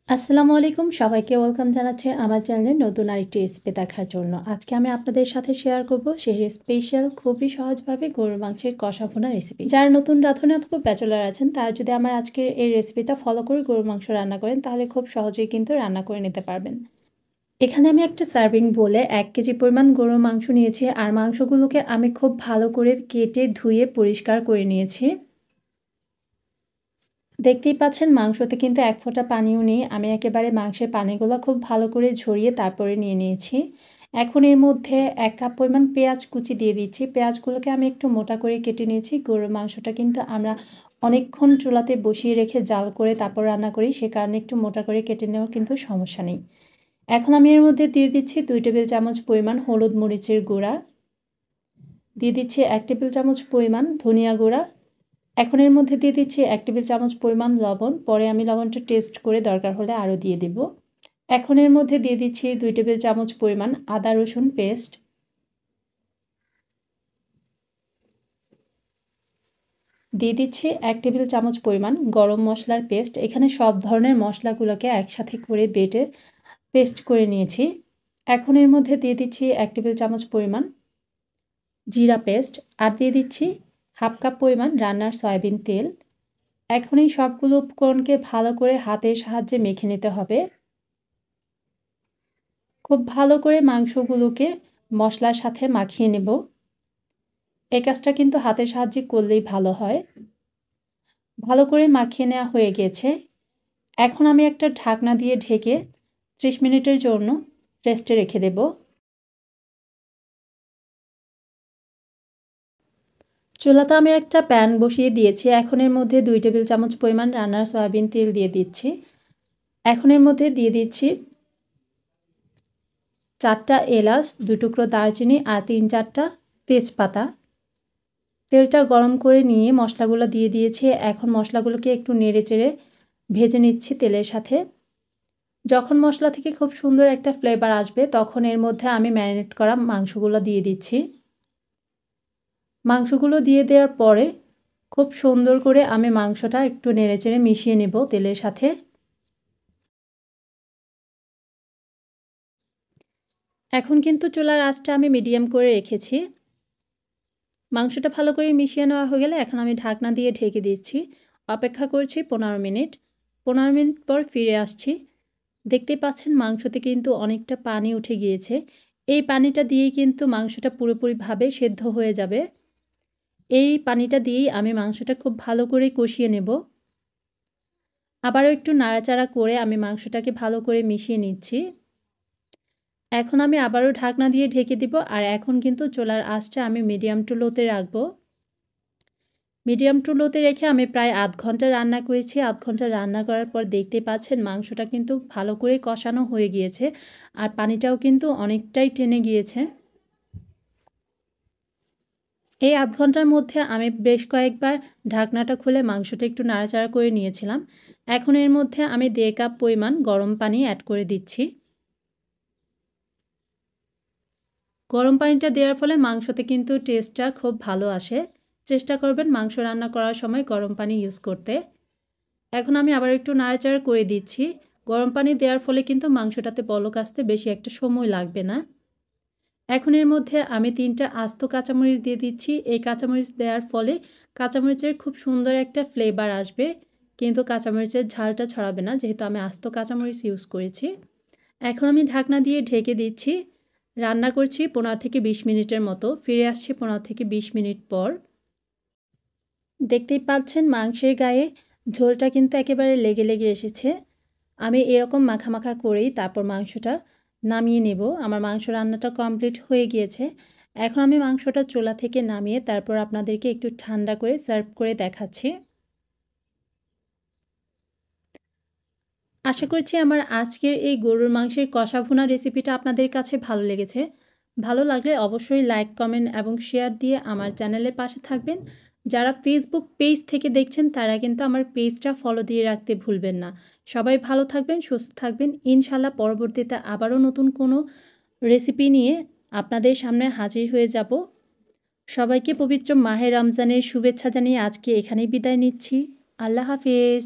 আসসালামু আলাইকুম সবাইকে ওয়েলকাম জানাচ্ছি আমার চ্যানেলে নতুন আরেকটি রেসিপি দেখার জন্য। আজকে আমি আপনাদের সাথে শেয়ার করব সেহরির স্পেশাল খুবই সহজভাবে গরুর মাংসের কষা ভুনা রেসিপি। যারা নতুন রাঁধুনি অথবা ব্যাচেলর আছেন তারা যদি আমার আজকের এই রেসিপিটা ফলো করে গরুর মাংস রান্না করেন তাহলে খুব সহজেই কিন্তু রান্না করে নিতে পারবেন। এখানে আমি একটা সার্ভিং বলে 1 কেজি পরিমাণ গরুর মাংস নিয়েছি আর মাংসগুলোকে আমি খুব ভালো করে কেটে ধুয়ে পরিষ্কার করে নিয়েছি। দেখতেই পাচ্ছেন মাংসতে কিন্তু এক ফোঁটা পানিও নেই। আমি একেবারে মাংসের পানিগুলো খুব ভালো করে ঝরিয়ে তারপরে নিয়ে নিয়েছি। এখন এর মধ্যে 1 কাপ পরিমাণ পেঁয়াজ কুচি দিয়ে দিচ্ছি। পেঁয়াজগুলোকে আমি একটু মোটা করে কেটে নিয়েছি। গরুর মাংসটা কিন্তু আমরা অনেকক্ষণ চুলাতে বসিয়ে রেখে জাল করে তারপর রান্না করি, সে কারণে একটু মোটা করে কেটে নেওয়ার কিন্তু সমস্যা নেই। এখন আমি এর মধ্যে দিয়ে দিচ্ছি 2 টেবিল চামচ পরিমাণ হলুদ মরিচের গুঁড়া, দিয়ে দিচ্ছি 1 টেবিল চামচ পরিমাণ ধনিয়া গুঁড়া। এখন এর মধ্যে দিয়ে দিচ্ছি 1 টেবিল চামচ পরিমাণ লবণ, পরে আমি লবণটা টেস্ট করে দরকার হলে আরও দিয়ে দিব। এখন এর মধ্যে দিয়ে দিচ্ছি 2 টেবিল চামচ পরিমাণ আদা রসুন পেস্ট, দিয়ে দিচ্ছি 1 টেবিল চামচ পরিমাণ গরম মশলার পেস্ট। এখানে সব ধরনের মশলাগুলোকে একসাথে করে বেটে পেস্ট করে নিয়েছি। এখন এর মধ্যে দিয়ে দিচ্ছি 1 টেবিল চামচ পরিমাণ জিরা পেস্ট আর দিয়ে দিচ্ছি হাফ কাপ পরিমাণ রান্নার সয়াবিন তেল। এখন এই সবগুলো উপকরণকে ভালো করে হাতের সাহায্যে মেখে নিতে হবে। খুব ভালো করে মাংসগুলোকে মশলার সাথে মাখিয়ে নেব। এই কাজটা কিন্তু হাতের সাহায্যে করলেই ভালো হয়। ভালো করে মাখিয়ে নেওয়া হয়ে গেছে। এখন আমি একটা ঢাকনা দিয়ে ঢেকে 30 মিনিটের জন্য রেস্টে রেখে দেব। চুলাতে আমি একটা প্যান বসিয়ে দিয়েছি। এখন এর মধ্যে 2 টেবিল চামচ পরিমাণ রান্নার সয়াবিন তেল দিয়ে দিচ্ছি। এখন এর মধ্যে দিয়ে দিচ্ছি 4টা এলাচ, 2 টুকরো দারচিনি আর 3-4টা তেজপাতা। তেলটা গরম করে নিয়ে মশলাগুলো দিয়ে দিয়েছি। এখন মশলাগুলোকে একটু নেড়েচেড়ে ভেজে নিচ্ছি তেলের সাথে। যখন মশলা থেকে খুব সুন্দর একটা ফ্লেভার আসবে তখন এর মধ্যে আমি ম্যারিনেট করা মাংসগুলো দিয়ে দিচ্ছি। মাংসগুলো দিয়ে দেওয়ার পরে খুব সুন্দর করে আমি মাংসটা একটু নেড়েচেড়ে মিশিয়ে নেব তেলের সাথে। এখন কিন্তু চুলার আঁচটা আমি মিডিয়াম করে রেখেছি। মাংসটা ভালো করে মিশিয়ে নেওয়া হয়ে গেলে এখন আমি ঢাকনা দিয়ে ঢেকে দিচ্ছি। অপেক্ষা করছি 15 মিনিট। 15 মিনিট পর ফিরে আসছি। দেখতেই পাচ্ছেন মাংসতে কিন্তু অনেকটা পানি উঠে গিয়েছে। এই পানিটা দিয়েই কিন্তু মাংসটা পুরোপুরিভাবে সেদ্ধ হয়ে যাবে। এই পানিটা দিয়েই আমি মাংসটা খুব ভালো করে কষিয়ে নেব। আবারও একটু নাড়াচাড়া করে আমি মাংসটাকে ভালো করে মিশিয়ে নিচ্ছি। এখন আমি আবারও ঢাকনা দিয়ে ঢেকে দিব আর এখন কিন্তু চুলার আঁচটা আমি মিডিয়াম টু লোতে রাখবো। মিডিয়াম টু লোতে রেখে আমি প্রায় আধ ঘন্টা রান্না করেছি। আধ ঘন্টা রান্না করার পর দেখতে পাচ্ছেন মাংসটা কিন্তু ভালো করে কষানো হয়ে গিয়েছে আর পানিটাও কিন্তু অনেকটাই টেনে গিয়েছে। এই আধ ঘন্টার মধ্যে আমি বেশ কয়েকবার ঢাকনাটা খুলে মাংসটা একটু নাড়াচাড়া করে নিয়েছিলাম। এখন এর মধ্যে আমি 1.5 কাপ পরিমাণ গরম পানি অ্যাড করে দিচ্ছি। গরম পানিটা দেওয়ার ফলে মাংসতে কিন্তু টেস্টটা খুব ভালো আসে। চেষ্টা করবেন মাংস রান্না করার সময় গরম পানি ইউজ করতে। এখন আমি আবার একটু নাড়াচাড়া করে দিচ্ছি। গরম পানি দেওয়ার ফলে কিন্তু মাংসটাতে বলক আসতে বেশি একটা সময় লাগবে না। এখন এর মধ্যে আমি 3টা আস্ত কাঁচামরিচ দিয়ে দিচ্ছি। এই কাঁচামরিচ দেওয়ার ফলে কাঁচামরিচের খুব সুন্দর একটা ফ্লেভার আসবে, কিন্তু কাঁচামরিচের ঝালটা ছড়াবে না যেহেতু আমি আস্ত কাঁচামরিচ ইউজ করেছি। এখন আমি ঢাকনা দিয়ে ঢেকে দিচ্ছি। রান্না করছি 15 থেকে 20 মিনিটের মতো। ফিরে আসছি 15 থেকে 20 মিনিট পর। দেখতেই পাচ্ছেন মাংসের গায়ে ঝোলটা কিন্তু একেবারে লেগে লেগে এসেছে। আমি এরকম মাখা মাখা করেই তারপর মাংসটা নামিয়ে নেব। আমার মাংস রান্নাটা কমপ্লিট হয়ে গিয়েছে। এখন আমি মাংসটা চুলা থেকে নামিয়ে তারপর আপনাদেরকে একটু ঠান্ডা করে সার্ভ করে দেখাচ্ছি। আশা করছি আমার আজকের এই গরুর মাংসের কষা ভুনা রেসিপিটা আপনাদের কাছে ভালো লেগেছে। ভালো লাগলে অবশ্যই লাইক, কমেন্ট এবং শেয়ার দিয়ে আমার চ্যানেলের পাশে থাকবেন। যারা ফেসবুক পেজ থেকে দেখছেন তারা কিন্তু আমার পেজটা ফলো দিয়ে রাখতে ভুলবেন না। সবাই ভালো থাকবেন, সুস্থ থাকবেন। ইনশাআল্লাহ পরবর্তীতে আবারও নতুন কোনো রেসিপি নিয়ে আপনাদের সামনে হাজির হয়ে যাব। সবাইকে পবিত্র মাহে রমজানের শুভেচ্ছা জানিয়ে আজকে এখানেই বিদায় নিচ্ছি। আল্লাহ হাফেজ।